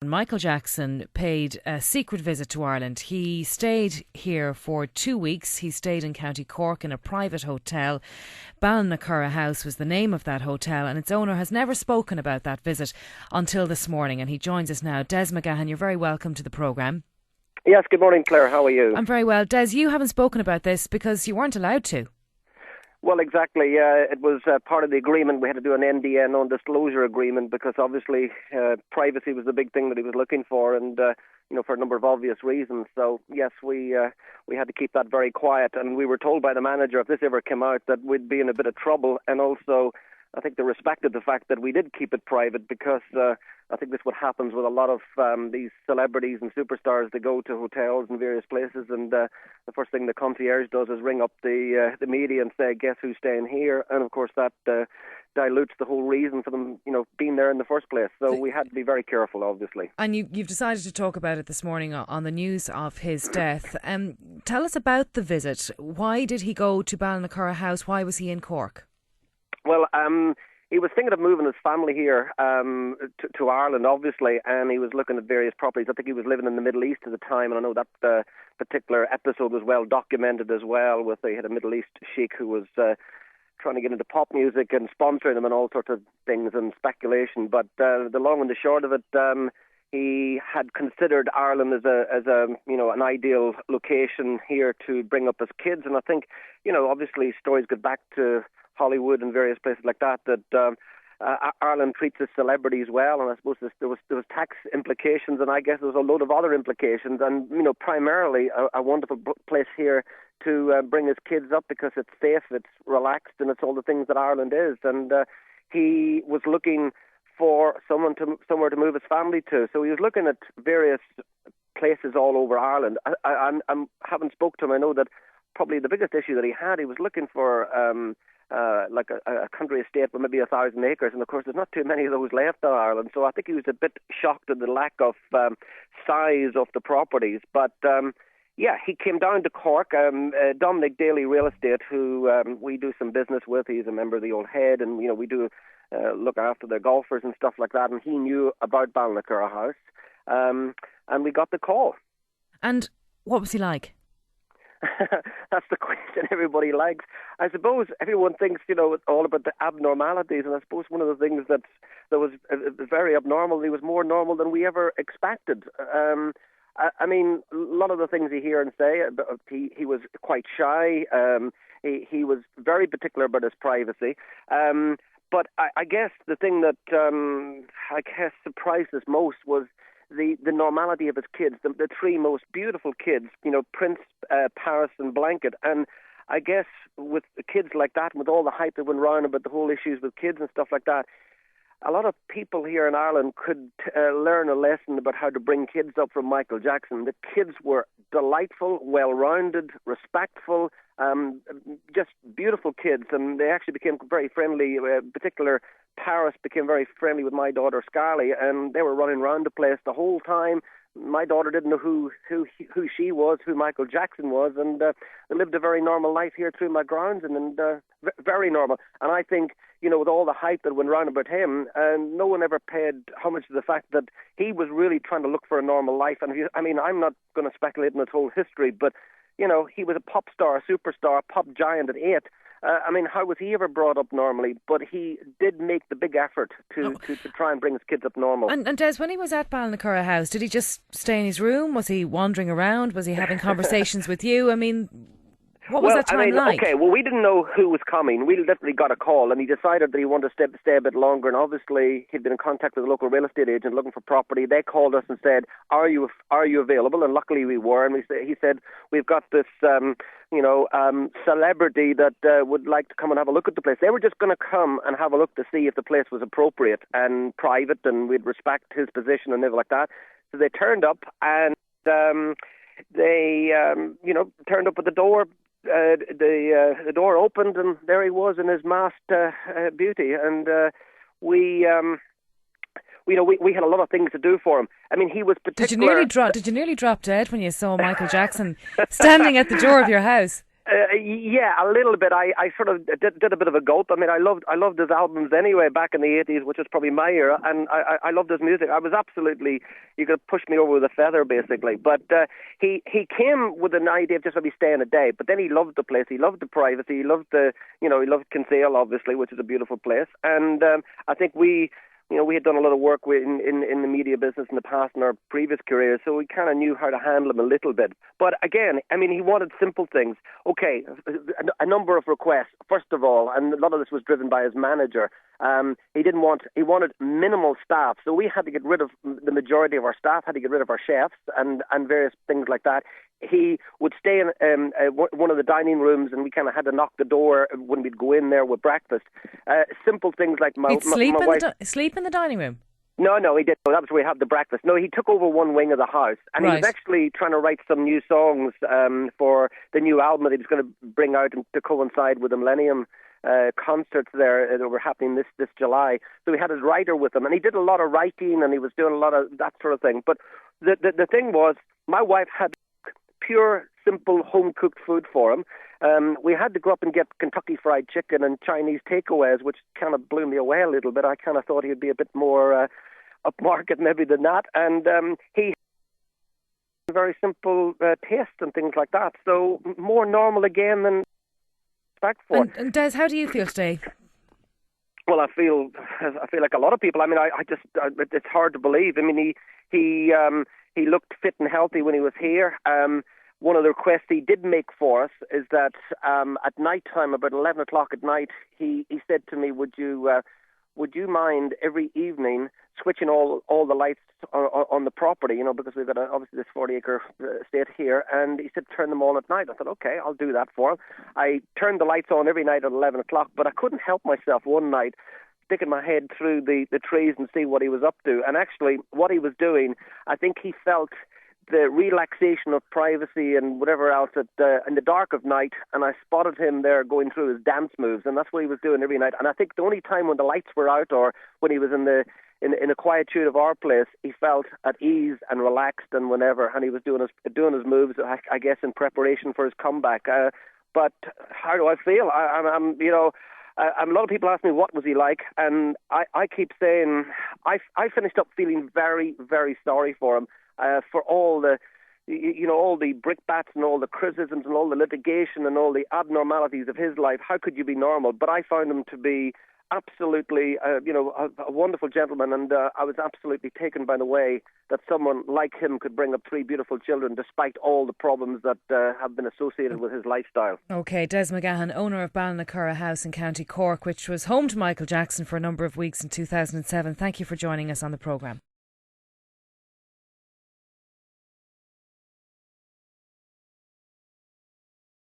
Michael Jackson paid a secret visit to Ireland. He stayed here for 2 weeks. He stayed in County Cork in a private hotel. Ballinacurra House was the name of that hotel, and its owner has never spoken about that visit until this morning, and he joins us now. Des McGahan, you're very welcome to the programme. Yes, good morning, Claire. How are you? I'm very well. Des, you haven't spoken about this because you weren't allowed to. Well, exactly. It was part of the agreement. We had to do an NDA, non-disclosure agreement, because obviously privacy was the big thing that he was looking for, and for a number of obvious reasons. So yes, we had to keep that very quiet, and we were told by the manager if this ever came out that we'd be in a bit of trouble. And also, I think they respected the fact that we did keep it private, because I think this is what happens with a lot of these celebrities and superstars. They go to hotels and various places, and the first thing the concierge does is ring up the media and say, guess who's staying here? And of course that dilutes the whole reason for them being there in the first place. So we had to be very careful, obviously. And you've decided to talk about it this morning on the news of his death. Tell us about the visit. Why did he go to Ballinacurra House? Why was he in Cork? Well, he was thinking of moving his family here to Ireland, obviously, and he was looking at various properties. I think he was living in the Middle East at the time, and I know that particular episode was well documented as well, with they had a Middle East sheikh who was trying to get into pop music and sponsoring him and all sorts of things and speculation. But the long and the short of it, he had considered Ireland as an ideal location here to bring up his kids, and I think obviously stories go back to Hollywood and various places like that Ireland treats its celebrities well, and I suppose there was tax implications, and I guess there was a load of other implications, and primarily a wonderful place here to bring his kids up, because it's safe, it's relaxed, and it's all the things that Ireland is. And he was looking for somewhere to move his family to, so he was looking at various places all over Ireland. I haven't spoke to him. I know that probably the biggest issue that he was looking for like a country estate with maybe 1,000 acres, and of course there's not too many of those left in Ireland, so I think he was a bit shocked at the lack of size of the properties. But he came down to Cork. Dominic Daly Real Estate, who we do some business with, he's a member of the Old Head, and we do look after their golfers and stuff like that, and he knew about Ballinacurra House, and we got the call. And what was he like? That's the question everybody likes. I suppose everyone thinks, it's all about the abnormalities, and I suppose one of the things that was very abnormal, he was more normal than we ever expected. I mean, a lot of the things you hear and say, he was quite shy, he was very particular about his privacy, but I guess the thing that surprised us most was the normality of his kids, the three most beautiful kids, Prince, Paris and Blanket. And I guess with the kids like that, and with all the hype that went around about the whole issues with kids and stuff like that, a lot of people here in Ireland could learn a lesson about how to bring kids up from Michael Jackson. The kids were delightful, well-rounded, respectful, just beautiful kids, and they actually became very friendly. Particular Paris became very friendly with my daughter Scarlett, and they were running around the place the whole time. My daughter didn't know who she was, who Michael Jackson was, and they lived a very normal life here through my grounds, and very normal. And I think, with all the hype that went round about him, no one ever paid homage to the fact that he was really trying to look for a normal life. And I'm not going to speculate on his whole history, but he was a pop star, a superstar, a pop giant at 8. How was he ever brought up normally? But he did make the big effort to try and bring his kids up normal. And Des, when he was at Ballinacurra House, did he just stay in his room? Was he wandering around? Was he having conversations with you? What was that time like? Okay, well, we didn't know who was coming. We literally got a call, and he decided that he wanted to stay a bit longer, and obviously he'd been in contact with a local real estate agent looking for property. They called us and said, are you available? And luckily we were, and he said, we've got this celebrity that would like to come and have a look at the place. They were just going to come and have a look to see if the place was appropriate and private, and we'd respect his position and everything like that. So they turned up, and they turned up at the door. The door opened, and there he was in his masked beauty, and we had a lot of things to do for him. He was particular. Did you nearly drop dead when you saw Michael Jackson standing at the door of your house? Yeah, a little bit. I sort of did a bit of a gulp. I mean, I loved his albums anyway back in the 80s, which was probably my era, and I loved his music. I was absolutely, you could push me over with a feather, basically. But he came with an idea of just maybe staying a day, but then he loved the place. He loved the privacy. He loved he loved Kinsale, obviously, which is a beautiful place. And I think we had done a lot of work in the media business in the past in our previous careers, so we kind of knew how to handle him a little bit. But again, I mean, he wanted simple things. Okay, a number of requests, first of all, and a lot of this was driven by his manager. He wanted minimal staff, so we had to get rid of the majority of our staff, had to get rid of our chefs and various things like that. He would stay in one of the dining rooms, and we kind of had to knock the door when we'd go in there with breakfast. Simple things like my wife... Sleep in the dining room? No, he didn't. That was where we had the breakfast. No, he took over one wing of the house, and He was actually trying to write some new songs for the new album that he was going to bring out to coincide with the Millennium concerts there that were happening this July. So he had his writer with him, and he did a lot of writing, and he was doing a lot of that sort of thing. But the thing was, my wife had pure, simple, home-cooked food for him. We had to go up and get Kentucky Fried Chicken and Chinese takeaways, which kind of blew me away a little bit. I kind of thought he'd be a bit more upmarket maybe than that. And he had very simple taste and things like that. So more normal again than expect for. And Des, how do you feel today? Well, I feel like a lot of people. I mean, I just it's hard to believe. I mean, he looked fit and healthy when he was here. One of the requests he did make for us is that at night time, about 11 o'clock at night, he said to me, would you mind every evening switching all the lights on the property, because we've got obviously this 40-acre estate here, and he said turn them on at night. I thought, okay, I'll do that for him. I turned the lights on every night at 11 o'clock, but I couldn't help myself one night sticking my head through the trees and see what he was up to. And actually, what he was doing, I think he felt the relaxation of privacy and whatever else in the dark of night, and I spotted him there going through his dance moves, and that's what he was doing every night. And I think the only time when the lights were out or when he was in the quietude of our place, he felt at ease and relaxed and whenever, and he was doing his moves, I guess, in preparation for his comeback. But how do I feel? I'm a lot of people ask me what was he like, and I keep saying I finished up feeling very, very sorry for him. For all the, all the brickbats and all the criticisms and all the litigation and all the abnormalities of his life, how could you be normal? But I found him to be absolutely, a wonderful gentleman, and I was absolutely taken by the way that someone like him could bring up three beautiful children despite all the problems that have been associated with his lifestyle. OK, Des McGahan, owner of Ballinacurra House in County Cork, which was home to Michael Jackson for a number of weeks in 2007. Thank you for joining us on the programme.